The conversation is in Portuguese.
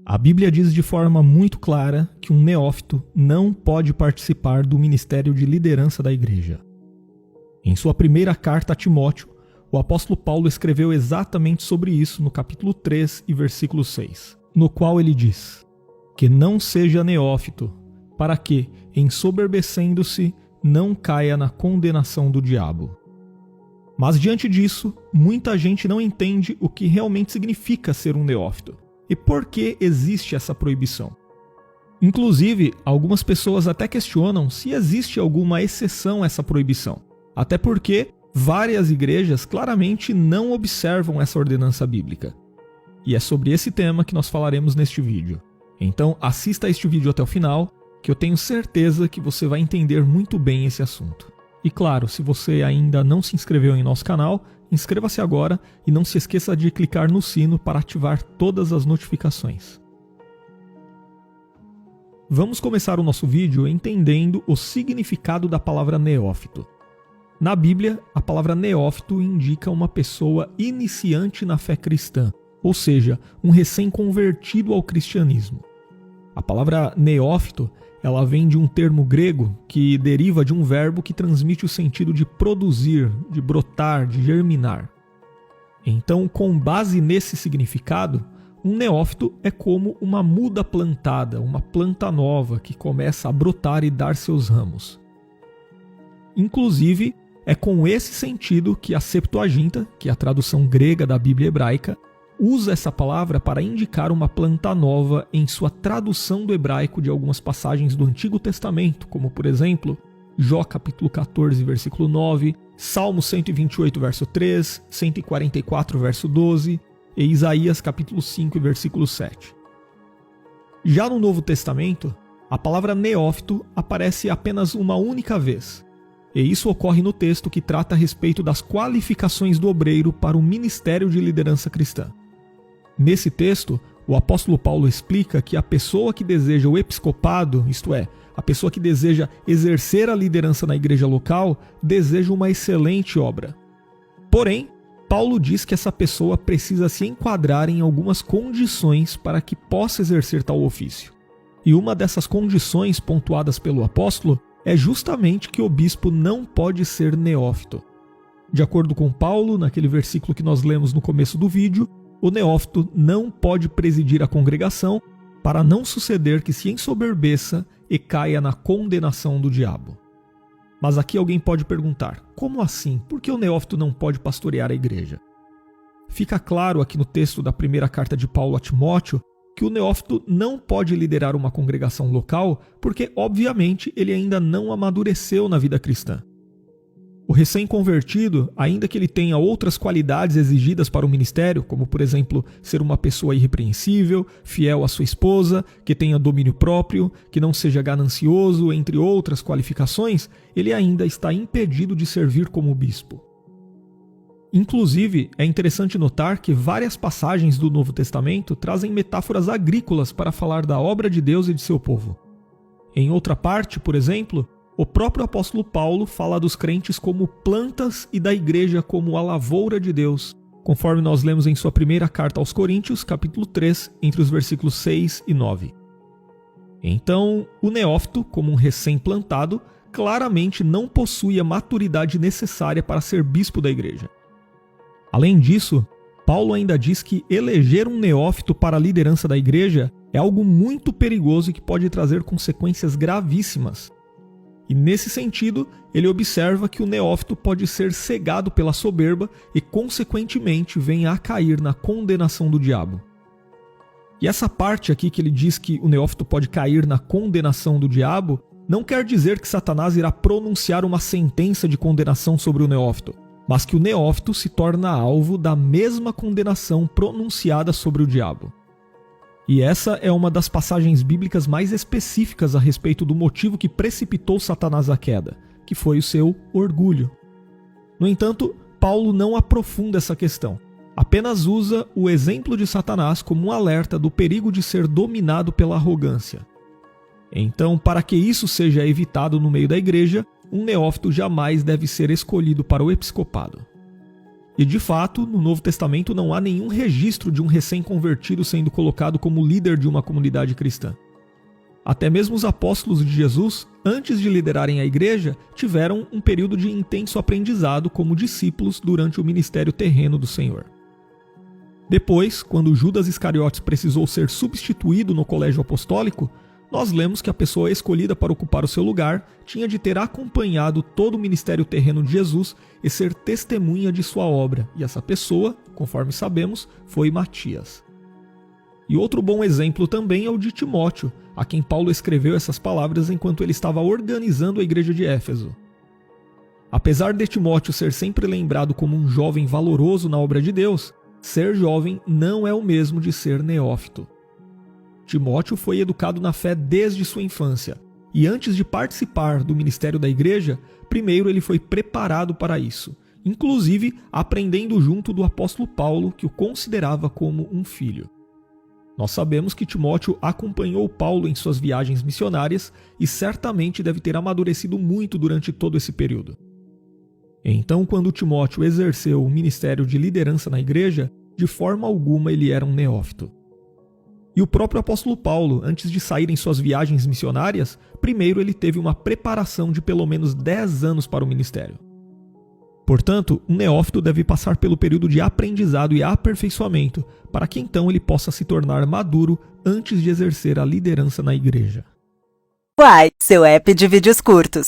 A Bíblia diz de forma muito clara que um neófito não pode participar do ministério de liderança da igreja. Em sua primeira carta a Timóteo, o apóstolo Paulo escreveu exatamente sobre isso no capítulo 3 e versículo 6, no qual ele diz: que não seja neófito, para que, ensoberbecendo-se, não caia na condenação do diabo. Mas diante disso, muita gente não entende o que realmente significa ser um neófito e por que existe essa proibição. Inclusive, algumas pessoas até questionam se existe alguma exceção a essa proibição, até porque várias igrejas claramente não observam essa ordenança bíblica. E é sobre esse tema que nós falaremos neste vídeo. Então assista a este vídeo até o final, que eu tenho certeza que você vai entender muito bem esse assunto. E claro, se você ainda não se inscreveu em nosso canal, inscreva-se agora e não se esqueça de clicar no sino para ativar todas as notificações. Vamos começar o nosso vídeo entendendo o significado da palavra neófito. Na Bíblia, a palavra neófito indica uma pessoa iniciante na fé cristã, ou seja, um recém-convertido ao cristianismo. A palavra neófito, ela vem de um termo grego que deriva de um verbo que transmite o sentido de produzir, de brotar, de germinar. Então, com base nesse significado, um neófito é como uma muda plantada, uma planta nova que começa a brotar e dar seus ramos. Inclusive, é com esse sentido que a Septuaginta, que é a tradução grega da Bíblia hebraica, usa essa palavra para indicar uma planta nova em sua tradução do hebraico de algumas passagens do Antigo Testamento, como por exemplo, Jó capítulo 14, versículo 9, Salmo 128, verso 3, 144, verso 12 e Isaías capítulo 5, versículo 7. Já no Novo Testamento, a palavra neófito aparece apenas uma única vez, e isso ocorre no texto que trata a respeito das qualificações do obreiro para o ministério de liderança cristã. Nesse texto, o apóstolo Paulo explica que a pessoa que deseja o episcopado, isto é, a pessoa que deseja exercer a liderança na igreja local, deseja uma excelente obra. Porém, Paulo diz que essa pessoa precisa se enquadrar em algumas condições para que possa exercer tal ofício. E uma dessas condições pontuadas pelo apóstolo é justamente que o bispo não pode ser neófito. De acordo com Paulo, naquele versículo que nós lemos no começo do vídeo, o neófito não pode presidir a congregação para não suceder que se ensoberbeça e caia na condenação do diabo. Mas aqui alguém pode perguntar, como assim? Por que o neófito não pode pastorear a igreja? Fica claro aqui no texto da primeira carta de Paulo a Timóteo que o neófito não pode liderar uma congregação local porque, obviamente, ele ainda não amadureceu na vida cristã. O recém-convertido, ainda que ele tenha outras qualidades exigidas para o ministério, como por exemplo, ser uma pessoa irrepreensível, fiel à sua esposa, que tenha domínio próprio, que não seja ganancioso, entre outras qualificações, ele ainda está impedido de servir como bispo. Inclusive, é interessante notar que várias passagens do Novo Testamento trazem metáforas agrícolas para falar da obra de Deus e de seu povo. Em outra parte, por exemplo, o próprio apóstolo Paulo fala dos crentes como plantas e da igreja como a lavoura de Deus, conforme nós lemos em sua primeira carta aos Coríntios, capítulo 3, entre os versículos 6 e 9. Então, o neófito, como um recém-plantado, claramente não possui a maturidade necessária para ser bispo da igreja. Além disso, Paulo ainda diz que eleger um neófito para a liderança da igreja é algo muito perigoso e que pode trazer consequências gravíssimas. E nesse sentido, ele observa que o neófito pode ser cegado pela soberba e, consequentemente, venha a cair na condenação do diabo. E essa parte aqui que ele diz que o neófito pode cair na condenação do diabo, não quer dizer que Satanás irá pronunciar uma sentença de condenação sobre o neófito, mas que o neófito se torna alvo da mesma condenação pronunciada sobre o diabo. E essa é uma das passagens bíblicas mais específicas a respeito do motivo que precipitou Satanás à queda, que foi o seu orgulho. No entanto, Paulo não aprofunda essa questão, apenas usa o exemplo de Satanás como um alerta do perigo de ser dominado pela arrogância. Então, para que isso seja evitado no meio da igreja, um neófito jamais deve ser escolhido para o episcopado. E de fato, no Novo Testamento não há nenhum registro de um recém-convertido sendo colocado como líder de uma comunidade cristã. Até mesmo os apóstolos de Jesus, antes de liderarem a igreja, tiveram um período de intenso aprendizado como discípulos durante o ministério terreno do Senhor. Depois, quando Judas Iscariotes precisou ser substituído no colégio apostólico, nós lemos que a pessoa escolhida para ocupar o seu lugar tinha de ter acompanhado todo o ministério terreno de Jesus e ser testemunha de sua obra, e essa pessoa, conforme sabemos, foi Matias. E outro bom exemplo também é o de Timóteo, a quem Paulo escreveu essas palavras enquanto ele estava organizando a igreja de Éfeso. Apesar de Timóteo ser sempre lembrado como um jovem valoroso na obra de Deus, ser jovem não é o mesmo de ser neófito. Timóteo foi educado na fé desde sua infância, e antes de participar do ministério da igreja, primeiro ele foi preparado para isso, inclusive aprendendo junto do apóstolo Paulo, que o considerava como um filho. Nós sabemos que Timóteo acompanhou Paulo em suas viagens missionárias e certamente deve ter amadurecido muito durante todo esse período. Então, quando Timóteo exerceu o ministério de liderança na igreja, de forma alguma ele era um neófito. E o próprio apóstolo Paulo, antes de sair em suas viagens missionárias, primeiro ele teve uma preparação de pelo menos 10 anos para o ministério. Portanto, um neófito deve passar pelo período de aprendizado e aperfeiçoamento, para que então ele possa se tornar maduro antes de exercer a liderança na igreja. Uai, seu app de vídeos curtos.